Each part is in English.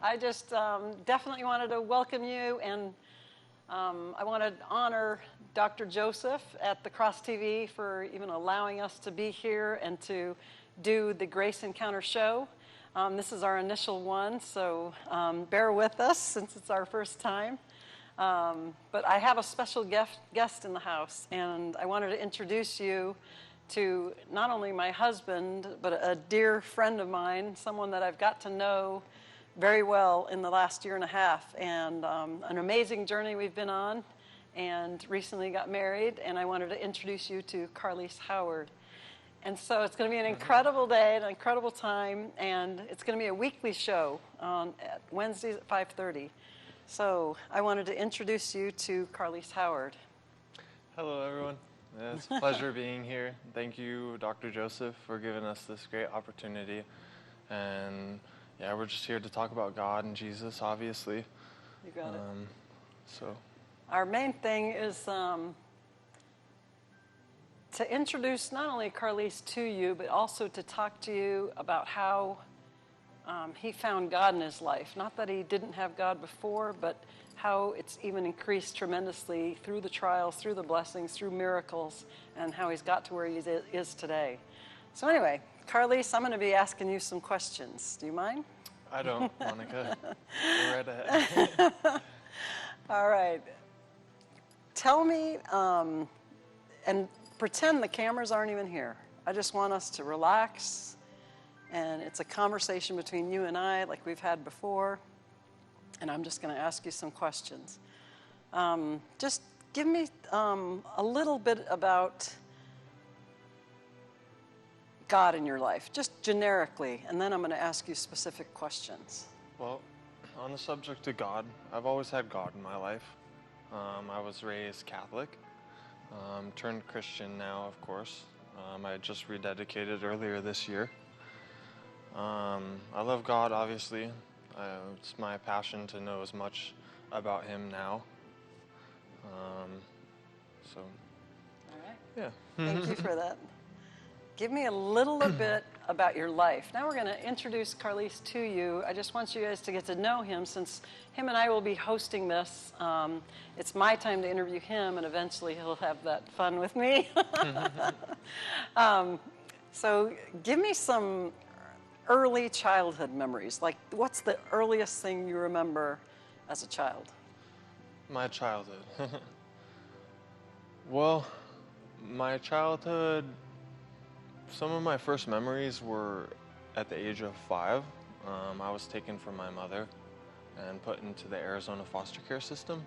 I just definitely wanted to welcome you, and I want to honor Dr. Joseph at the Cross TV for even allowing us to be here and to do the Grace Encounter show. This is our initial one, so bear with us since it's our first time. But I have a special guest in the house, and I wanted to introduce you to not only my husband, but a dear friend of mine, someone that I've got to know very well in the last year and a half, and an amazing journey we've been on, and recently got married, and I wanted to introduce you to Karlis Howard. And so it's going to be an incredible day, an incredible time, and it's going to be a weekly show at Wednesdays at 5:30. So I wanted to introduce you to Karlis Howard. Hello, everyone. It's a pleasure being here. Thank you, Dr. Joseph, for giving us this great opportunity. And yeah, we're just here to talk about God and Jesus, obviously. You got it. So our main thing is to introduce not only Karlis to you, but also to talk to you about how he found God in his life. Not that he didn't have God before, but how it's even increased tremendously through the trials, through the blessings, through miracles, and how he's got to where he is today. So anyway, Karlis, I'm going to be asking you some questions. Do you mind? I don't, Monica. Go right ahead. All right. Tell me, and pretend the cameras aren't even here. I just want us to relax, and it's a conversation between you and I like we've had before, and I'm just going to ask you some questions. Just give me a little bit about God in your life, just generically, and then I'm going to ask you specific questions. Well, on the subject of God, I've always had God in my life. I was raised Catholic, turned Christian now, of course. I just rededicated earlier this year. I love God, obviously. It's my passion to know as much about him now. So, All right. yeah. Thank you for that. Give me a little bit about your life. Now we're going to introduce Karlis to you. I just want you guys to get to know him, since him and I will be hosting this. It's my time to interview him, and eventually he'll have that fun with me. So give me some early childhood memories. Like, what's the earliest thing you remember as a child? My childhood. Well, my childhood, some of my first memories were at the age of 5. I was taken from my mother and put into the Arizona foster care system.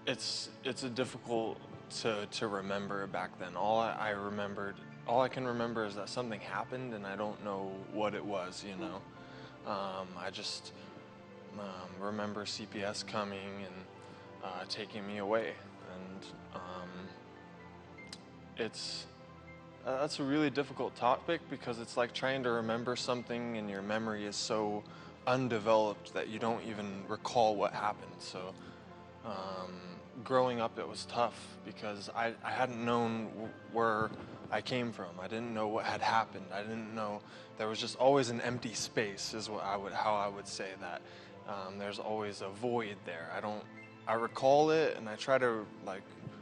It's a difficult to remember back then. All I can remember is that something happened, and I don't know what it was, you know. I just remember CPS coming and taking me away, and that's a really difficult topic, because it's like trying to remember something and your memory is so undeveloped that you don't even recall what happened. So growing up, it was tough, because I hadn't known where I came from. I didn't know what had happened. I didn't know. There was just always an empty space, is how I would say that. There's always a void there. I recall it, and I try to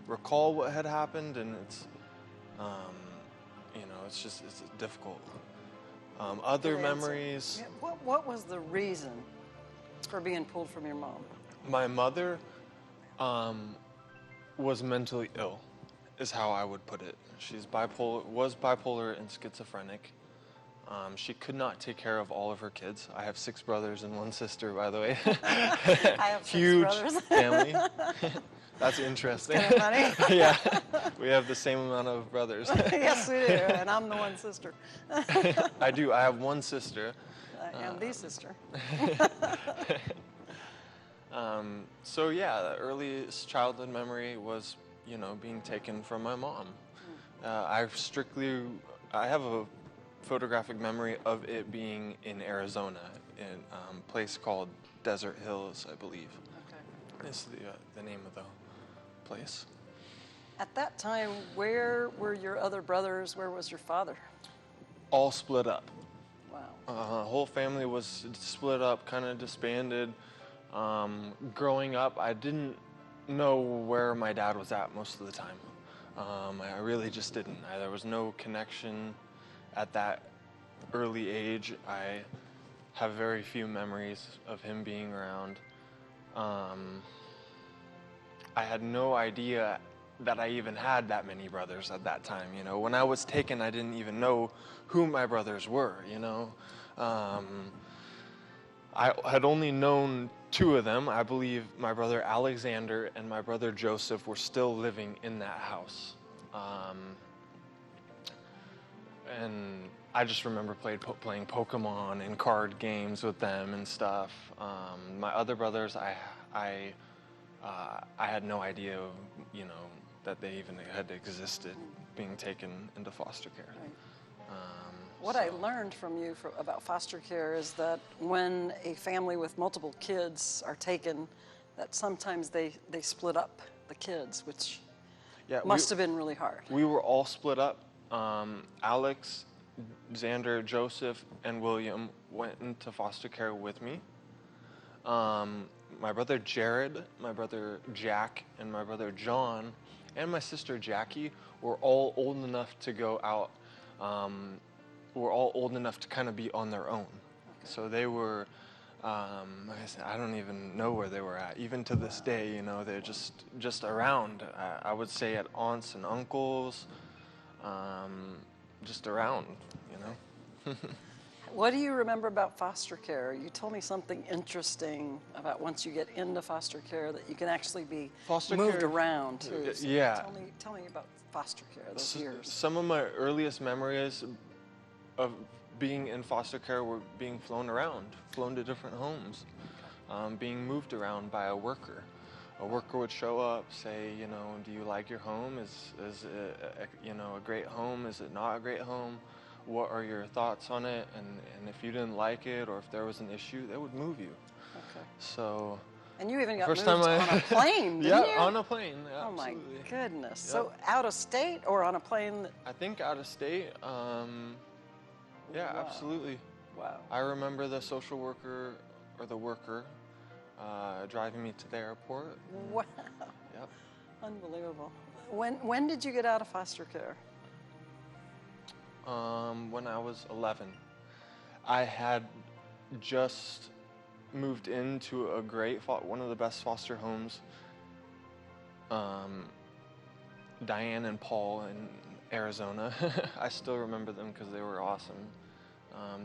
recall what had happened, and it's it's difficult. Other memories. Yeah, what was the reason for being pulled from your mom? My mother was mentally ill, is how I would put it. Was bipolar and schizophrenic. She could not take care of all of her kids. I have 6 brothers and 1 sister, by the way. I have 6 Huge brothers. family. That's interesting. It's kind of funny. Yeah, we have the same amount of brothers. Yes, we do, and I'm the one sister. I do. I have 1 sister. I am the sister. So yeah, the earliest childhood memory was, being taken from my mom. I have a photographic memory of it being in Arizona, in a place called Desert Hills, I believe. Okay. Is the name of the place. At that time, where were your other brothers? Where was your father? All split up. Whole family was split up, kind of disbanded. Growing up, I didn't know where my dad was at most of the time. I really just didn't. There was no connection at that early age. I have very few memories of him being around. I had no idea that I even had that many brothers at that time. You know, when I was taken, I didn't even know who my brothers were, you know. I had only known two of them. I believe my brother Alexander and my brother Joseph were still living in that house. And I just remember playing Pokemon and card games with them and stuff. My other brothers, I had no idea, you know, that they even had existed, being taken into foster care. Right. What I learned from you about foster care is that when a family with multiple kids are taken, that sometimes they split up the kids, which must have been really hard. We were all split up. Alex, Xander, Joseph, and William went into foster care with me. My brother Jared, my brother Jack, and my brother John, and my sister Jackie were all old enough to go out. Were all old enough to kind of be on their own. Okay. So they were, like I said, I don't even know where they were at. Even to this day, you know, they're just around. I would say at aunts and uncles, just around, you know. What do you remember about foster care? You told me something interesting about once you get into foster care that you can actually be moved around too. So yeah. Tell me about foster care, those years. Some of my earliest memories of being in foster care were being flown to different homes, being moved around by a worker. A worker would show up, say, you know, do you like your home? Is it, you know, a great home? Is it not a great home? What are your thoughts on it? And if you didn't like it or if there was an issue, they would move you. Okay. So. And you even got moved on a plane, didn't you? Yeah, on a plane. Yeah, oh my goodness. Yep. So out of state or on a plane? I think out of state. Yeah, wow. Absolutely. Wow. I remember the social worker or the worker driving me to the airport. Wow. Yep. Unbelievable. When did you get out of foster care? When I was 11. I had just moved into a one of the best foster homes. Diane and Paul in Arizona. I still remember them because they were awesome.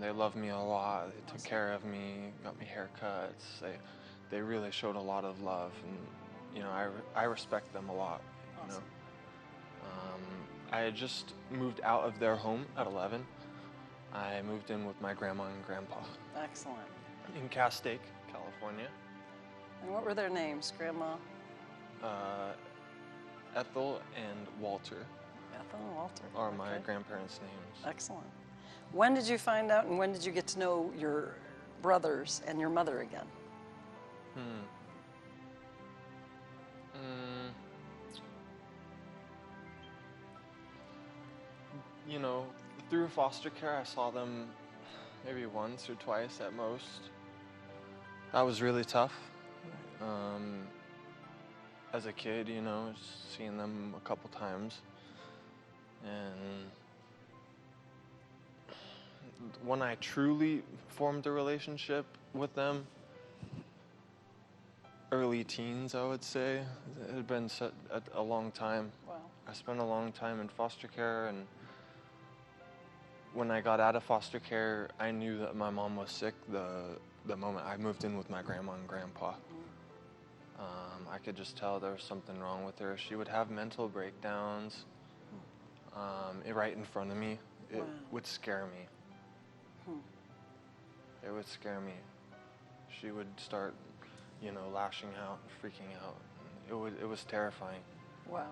They loved me a lot. They took care of me, got me haircuts. They really showed a lot of love, and you know, I respect them a lot. You know, I had just moved out of their home at 11. I moved in with my grandma and grandpa. Excellent. In Castaic, California. And what were their names, Grandma? Ethel and Walter. Ethel and Walter. Are my grandparents' names. Excellent. When did you find out and when did you get to know your brothers and your mother again? You know, through foster care, I saw them maybe once or twice at most. That was really tough. As a kid, you know, just seeing them a couple times. And when I truly formed a relationship with them, early teens, I would say. It had been a long time. Wow. I spent a long time in foster care, and when I got out of foster care, I knew that my mom was sick the moment I moved in with my grandma and grandpa. I could just tell there was something wrong with her. She would have mental breakdowns right in front of me. It would scare me. It would scare me. She would start, you know, lashing out, freaking out. It was terrifying. Wow.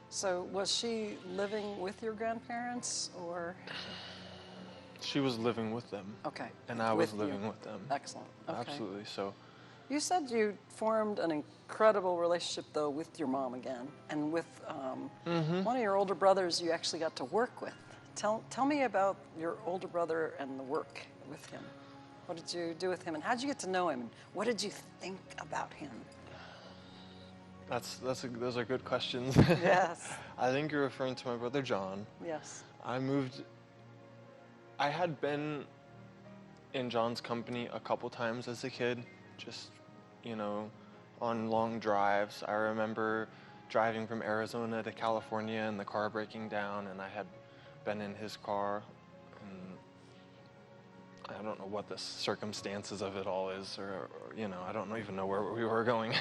So was she living with your grandparents or? She was living with them. Okay. And I was living with them. Excellent. Okay. Absolutely. So. You said you formed an incredible relationship though with your mom again, and with one of your older brothers you actually got to work with Tell me about your older brother and the work with him. What did you do with him, and how did you get to know him? And what did you think about him? Those are good questions. Yes. I think you're referring to my brother John. Yes. I had been in John's company a couple times as a kid, just, on long drives. I remember driving from Arizona to California and the car breaking down, and I had been in his car, and I don't know what the circumstances of it all is, or I don't even know where we were going.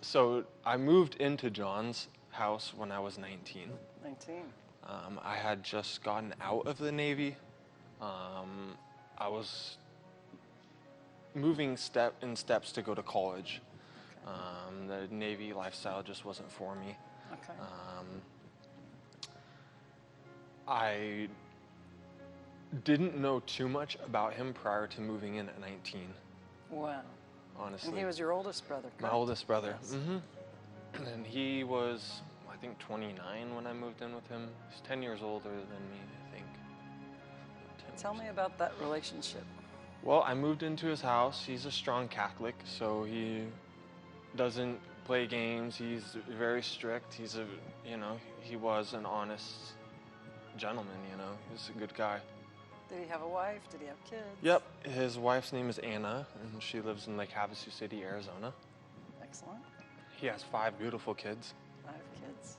So I moved into John's house when I was 19. 19. I had just gotten out of the Navy. I was moving steps to go to college. The Navy lifestyle just wasn't for me. Okay. I didn't know too much about him prior to moving in at 19. Wow. Honestly. And he was your oldest brother, correct? My oldest brother. Yes. Mm-hmm. And he was, I think, 29 when I moved in with him. He's 10 years older than me, I think. Tell me about that relationship. Well, I moved into his house. He's a strong Catholic, so he doesn't play games. He's very strict. He was an honest gentleman, He's a good guy. Did he have a wife? Did he have kids? Yep. His wife's name is Anna, and she lives in Lake Havasu City, Arizona. Excellent. He has 5 beautiful kids. 5 kids.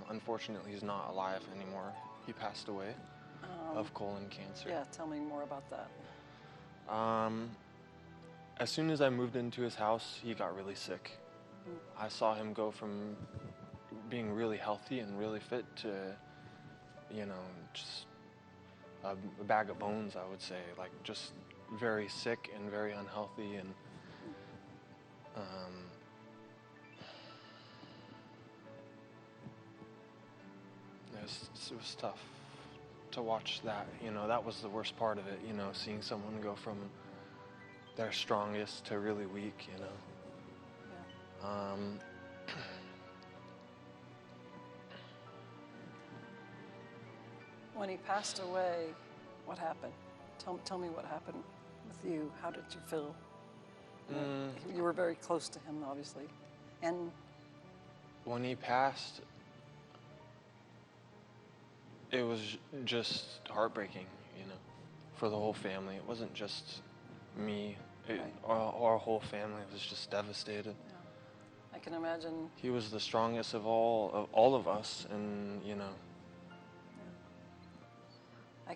Unfortunately, he's not alive anymore. He passed away of colon cancer. Yeah, tell me more about that. As soon as I moved into his house, he got really sick. I saw him go from being really healthy and really fit to, just a bag of bones, I would say. Like, just very sick and very unhealthy, and it was tough to watch that. That was the worst part of it, seeing someone go from their strongest to really weak, Yeah. When he passed away, what happened? Tell me what happened with you. How did you feel? You were very close to him, obviously. And when he passed, it was just heartbreaking, for the whole family. It wasn't just me. Right. Our whole family was just devastated. Yeah. I can imagine. He was the strongest of all of us, and I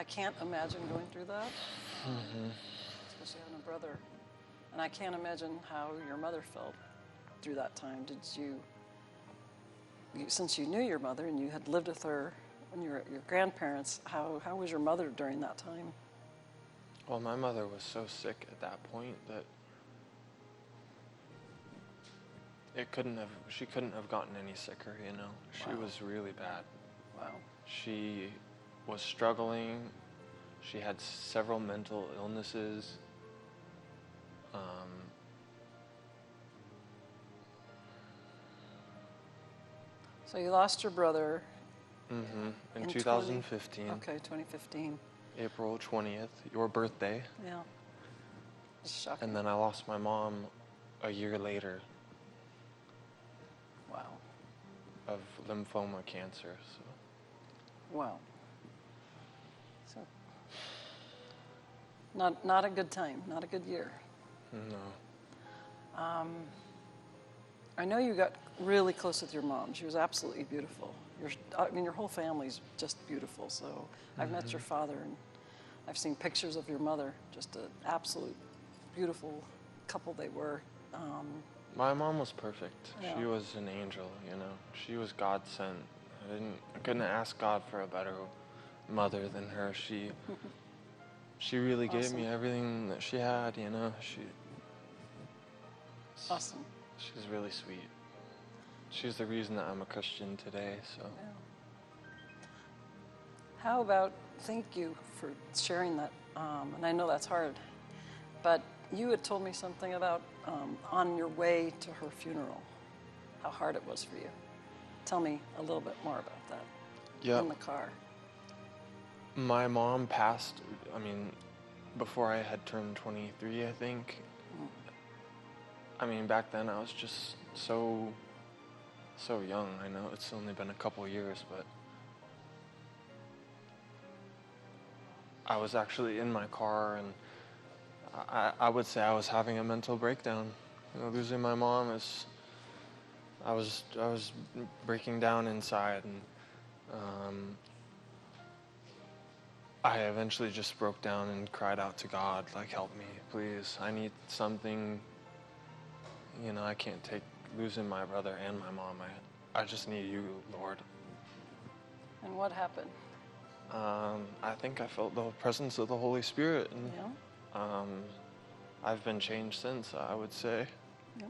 can't imagine going through that, especially having a brother. And I can't imagine how your mother felt through that time. Did you since you knew your mother and you had lived with her when you were at your grandparents, how was your mother during that time? Well, my mother was so sick at that point that she couldn't have gotten any sicker, She Wow. was really bad. Wow. She was struggling. She had several mental illnesses. So you lost your brother. In 2015. Okay, 2015. April 20th, your birthday. Yeah. It's shocking. And then I lost my mom a year later Wow. of lymphoma cancer. So. Wow. So not a good time, not a good year. No. I know you got really close with your mom. She was absolutely beautiful. Your whole family's just beautiful. So I've met your father, and I've seen pictures of your mother. Just an absolute beautiful couple they were. My mom was perfect. Yeah. She was an angel, She was God sent. I couldn't ask God for a better mother than her. She really gave me everything that she had, Awesome. She's really sweet. She's the reason that I'm a Christian today, so. Yeah. How about, thank you for sharing that, and I know that's hard, but you had told me something about on your way to her funeral. how hard it was for you. Tell me a little bit more about that. Yeah. In the car. My mom passed, I mean, before I had turned 23, I think. I mean, back then I was just so young. I know it's only been a couple years, but I was actually in my car, and I would say I was having a mental breakdown. You know, losing my mom I was breaking down inside, and I eventually just broke down and cried out to God, like, help me, please. I need something. You know, I can't take losing my brother and my mom. I just need you, Lord. And what happened? I think I felt the presence of the Holy Spirit, and Yeah. I've been changed since, I would say. Yeah.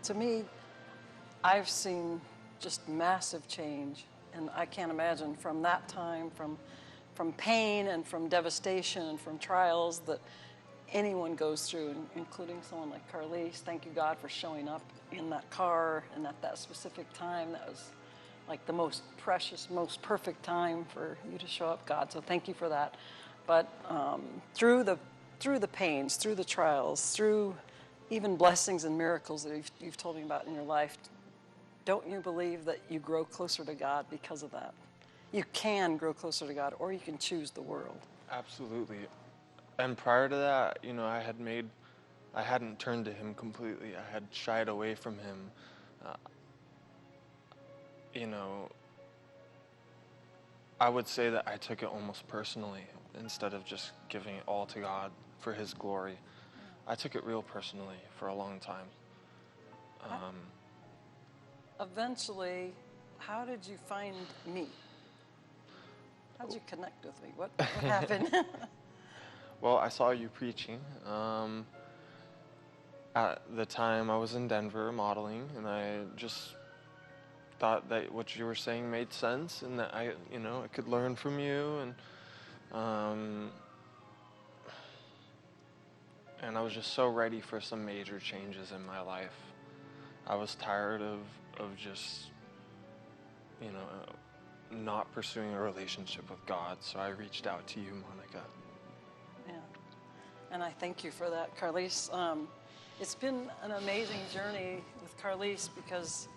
To me, I've seen just massive change, and I can't imagine from that time, from pain and from devastation and from trials that anyone goes through, including someone like Karlis. Thank you, God, for showing up in that car and at that specific time. That was like the most precious, most perfect time for you to show up, God. So thank you for that. But through the pains, through the trials, through even blessings and miracles that you've told me about in your life, don't you believe that you grow closer to God because of that? You can grow closer to God, or you can choose the world. Absolutely. And prior to that, you know, I hadn't turned to him completely. I had shied away from him. You know, I would say that I took it almost personally instead of just giving it all to God for his glory. I took it real personally for a long time. Eventually, how did you find me? How did you connect with me? What happened? Well, I saw you preaching. At the time, I was in Denver modeling, and I just thought that what you were saying made sense, and that I could learn from you, and I was just so ready for some major changes in my life. I was tired of just, not pursuing a relationship with God, so I reached out to you, Monica. Yeah, and I thank you for that, Karlis. It's been an amazing journey with Karlis because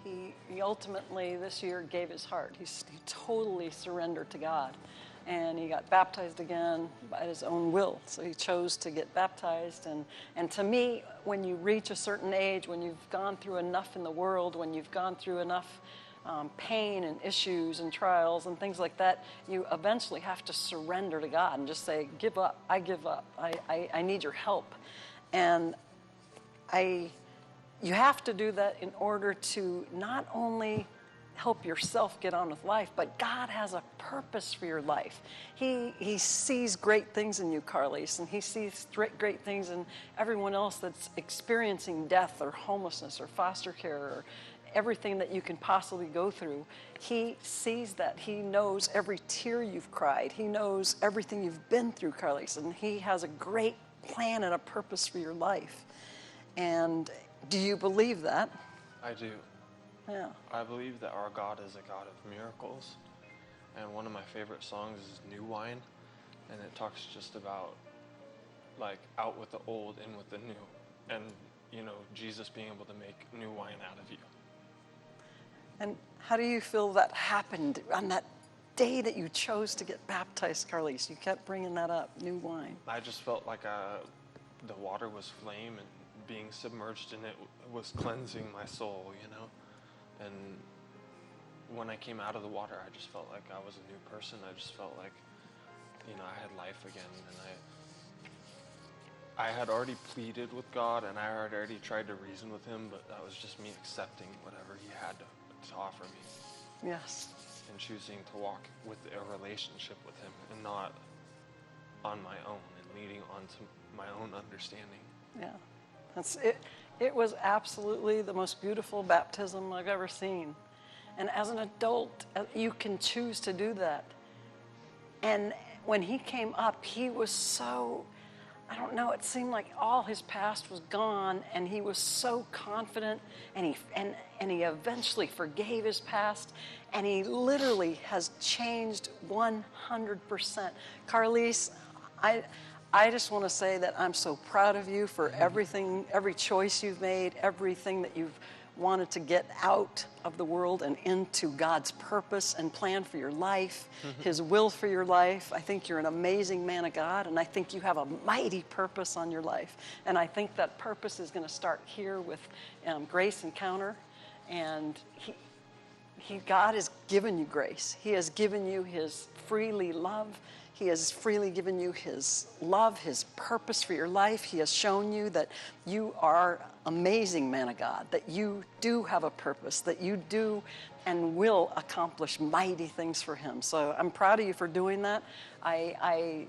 he ultimately this year gave his heart. He totally surrendered to God, and he got baptized again by his own will. So he chose to get baptized, and to me, when you reach a certain age, when you've gone through enough in the world, when you've gone through enough pain and issues and trials and things like that, you eventually have to surrender to God and just say, give up, I give up, I need your help. And you have to do that in order to not only help yourself get on with life, but God has a purpose for your life. He sees great things in you, Karlis, and he sees great things in everyone else that's experiencing death or homelessness or foster care or everything that you can possibly go through. He sees that. He knows every tear you've cried. He knows everything you've been through, Karlis, and he has a great plan and a purpose for your life. And do you believe that? I do. Yeah. I believe that our God is a God of miracles. And one of my favorite songs is New Wine. And it talks just about, like, out with the old, in with the new. And, Jesus being able to make new wine out of you. And how do you feel that happened on that day that you chose to get baptized, Karlis? You kept bringing that up, new wine. I just felt like the water was flame, and being submerged in it was cleansing my soul, And when I came out of the water, I just felt like I was a new person. I just felt like, I had life again. And I had already pleaded with God, and I had already tried to reason with him, but that was just me accepting whatever he had to offer me. Yes. And choosing to walk with a relationship with him and not on my own and leading on to my own understanding. Yeah. That's it. It was absolutely the most beautiful baptism I've ever seen. And as an adult, you can choose to do that. And when he came up, he was so, I don't know, it seemed like all his past was gone, and he was so confident, and he eventually forgave his past, and he literally has changed 100%. Karlis, I just want to say that I'm so proud of you for everything, every choice you've made, everything that you've wanted to get out of the world and into God's purpose and plan for your life, His will for your life. I think you're an amazing man of God, and I think you have a mighty purpose on your life. And I think that purpose is going to start here with Grace Encounter. And God has given you grace. He has given you His freely love. He has freely given you His love, His purpose for your life. He has shown you that you are amazing man of God, that you do have a purpose, that you do and will accomplish mighty things for Him. So I'm proud of you for doing that. I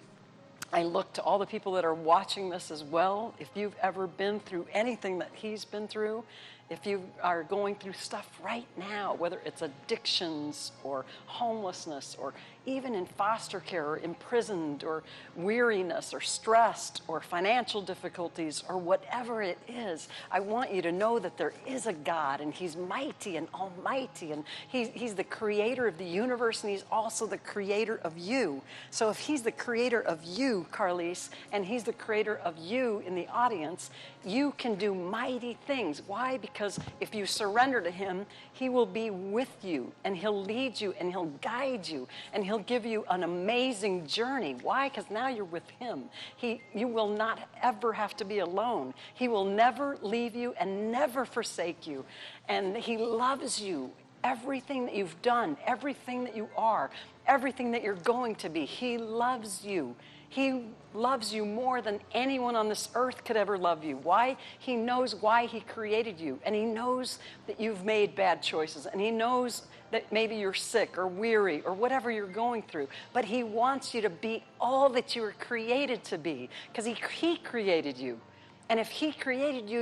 look to all the people that are watching this as well. If you've ever been through anything that he's been through, if you are going through stuff right now, whether it's addictions or homelessness or even in foster care or imprisoned or weariness or stressed or financial difficulties or whatever it is, I want you to know that there is a God, and He's mighty and almighty, and He's the creator of the universe, and He's also the creator of you. So if He's the creator of you, Karlis, and He's the creator of you in the audience, you can do mighty things. Why? Because if you surrender to Him, He will be with you, and He'll lead you, and He'll guide you, and He'll give you an amazing journey. Why? Because now you're with Him. You will not ever have to be alone. He will never leave you and never forsake you. And He loves you. Everything that you've done, everything that you are, everything that you're going to be, He loves you. He loves you more than anyone on this earth could ever love you. Why? He knows why He created you. And He knows that you've made bad choices. And He knows that maybe you're sick or weary or whatever you're going through. But He wants you to be all that you were created to be, because He created you. And if He created you,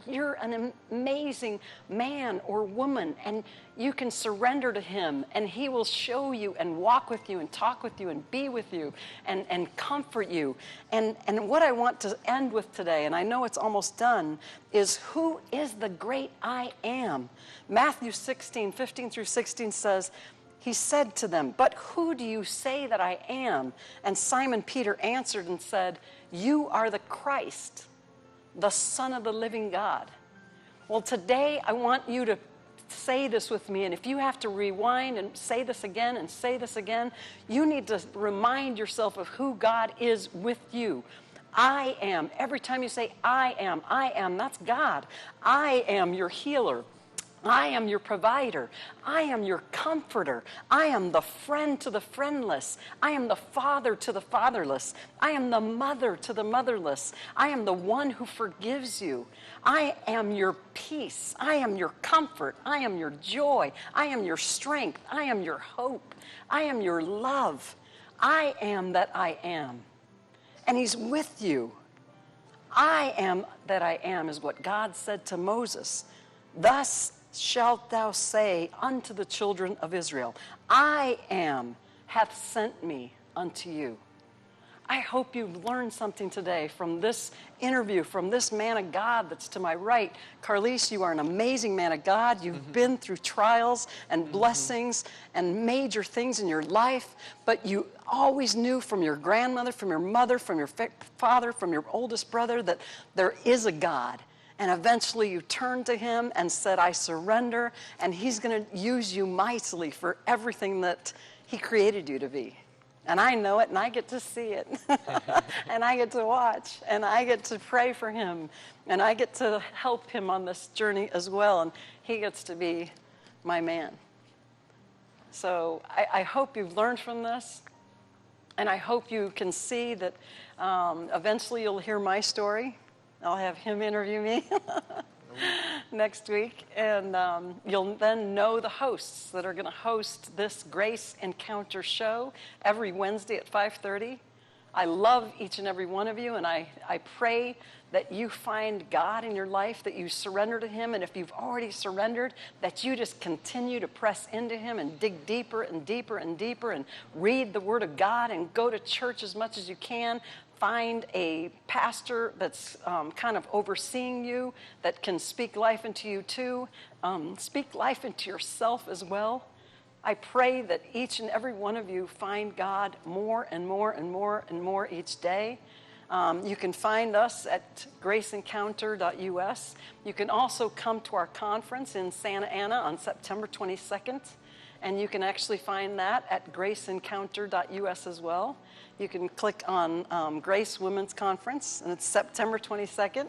you're an amazing man or woman, and you can surrender to Him, and He will show you and walk with you and talk with you and be with you and comfort you. And what I want to end with today, and I know it's almost done, is who is the great I am? Matthew 16:15-16 says, He said to them, "But who do you say that I am?" And Simon Peter answered and said, "You are the Christ, the Son of the living God." Well, today I want you to say this with me, and if you have to rewind and say this again and say this again, you need to remind yourself of who God is with you. I am. Every time you say I am, that's God. I am your healer. I am your provider. I am your comforter. I am the friend to the friendless. I am the father to the fatherless. I am the mother to the motherless. I am the one who forgives you. I am your peace. I am your comfort. I am your joy. I am your strength. I am your hope. I am your love. I am that I am. And He's with you. I am that I am is what God said to Moses. Thus shalt thou say unto the children of Israel, I am hath sent me unto you. I hope you've learned something today from this interview, from this man of God that's to my right. Karlis, you are an amazing man of God. You've been through trials and blessings and major things in your life, but you always knew from your grandmother, from your mother, from your father, from your oldest brother that there is a God. And eventually you turned to Him and said, I surrender, and He's going to use you mightily for everything that He created you to be. And I know it, and I get to see it. And I get to watch, and I get to pray for him, and I get to help him on this journey as well, and he gets to be my man. So I hope you've learned from this, and I hope you can see that eventually you'll hear my story. I'll have him interview me next week, and you'll then know the hosts that are going to host this Grace Encounter show every Wednesday at 5:30. I love each and every one of you, and I pray that you find God in your life, that you surrender to Him, and if you've already surrendered, that you just continue to press into Him and dig deeper and deeper and deeper and read the Word of God and go to church as much as you can. find a pastor that's kind of overseeing you, that can speak life into you too, speak life into yourself as well. I pray that each and every one of you find God more and more and more and more each day. You can find us at graceencounter.us. You can also come to our conference in Santa Ana on September 22nd, and you can actually find that at graceencounter.us as well. You can click on Grace Women's Conference, and it's September 22nd.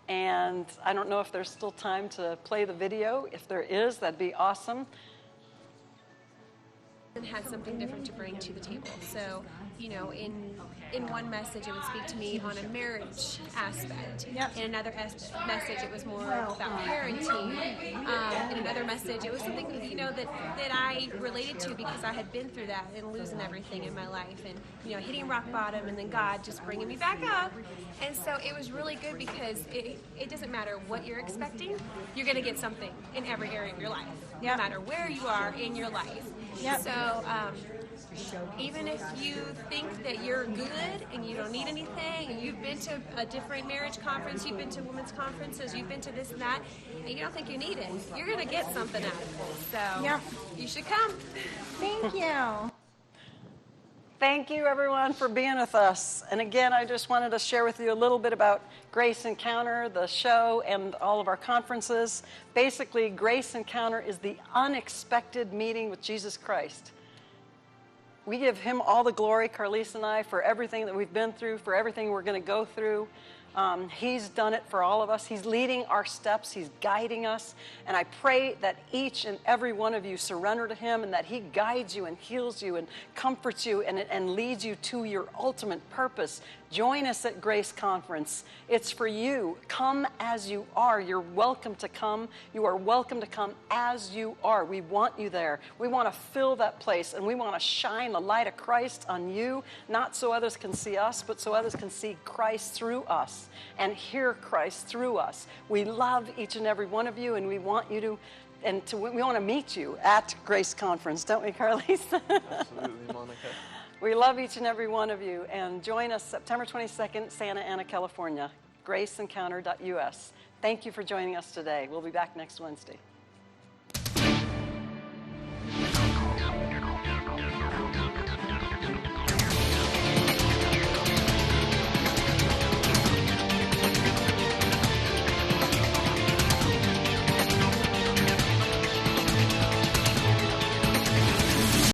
And I don't know if there's still time to play the video. If there is, that'd be awesome. And had something different to bring to the table. So, you know, in one message, it would speak to me on a marriage aspect. Yep. In another message, it was more about parenting. In another message, it was something, you know, that I related to because I had been through that and losing everything in my life and, you know, hitting rock bottom and then God just bringing me back up. And so it was really good because it doesn't matter what you're expecting, you're going to get something in every area of your life, no matter where you are in your life. Yep. So even if you think that you're good and you don't need anything, and you've been to a different marriage conference, you've been to women's conferences, you've been to this and that, and you don't think you need it, you're going to get something out of this. So you should come. Thank you. Thank you, everyone, for being with us. And again, I just wanted to share with you a little bit about Grace Encounter, the show, and all of our conferences. Basically, Grace Encounter is the unexpected meeting with Jesus Christ. We give him all the glory, Karlis and I, for everything that we've been through, for everything we're going to go through. He's done it for all of us. He's leading our steps. He's guiding us. And I pray that each and every one of you surrender to him and that he guides you and heals you and comforts you and leads you to your ultimate purpose. Join us at Grace Conference. It's for you. Come as you are. You're welcome to come. You are welcome to come as you are. We want you there. We want to fill that place, and we want to shine the light of Christ on you, not so others can see us, but so others can see Christ through us and hear Christ through us. We love each and every one of you, and we want you to, we want to meet you at Grace Conference, don't we, Karlis? Absolutely, Monica. We love each and every one of you, and join us September 22nd, Santa Ana, California, graceencounter.us. Thank you for joining us today. We'll be back next Wednesday.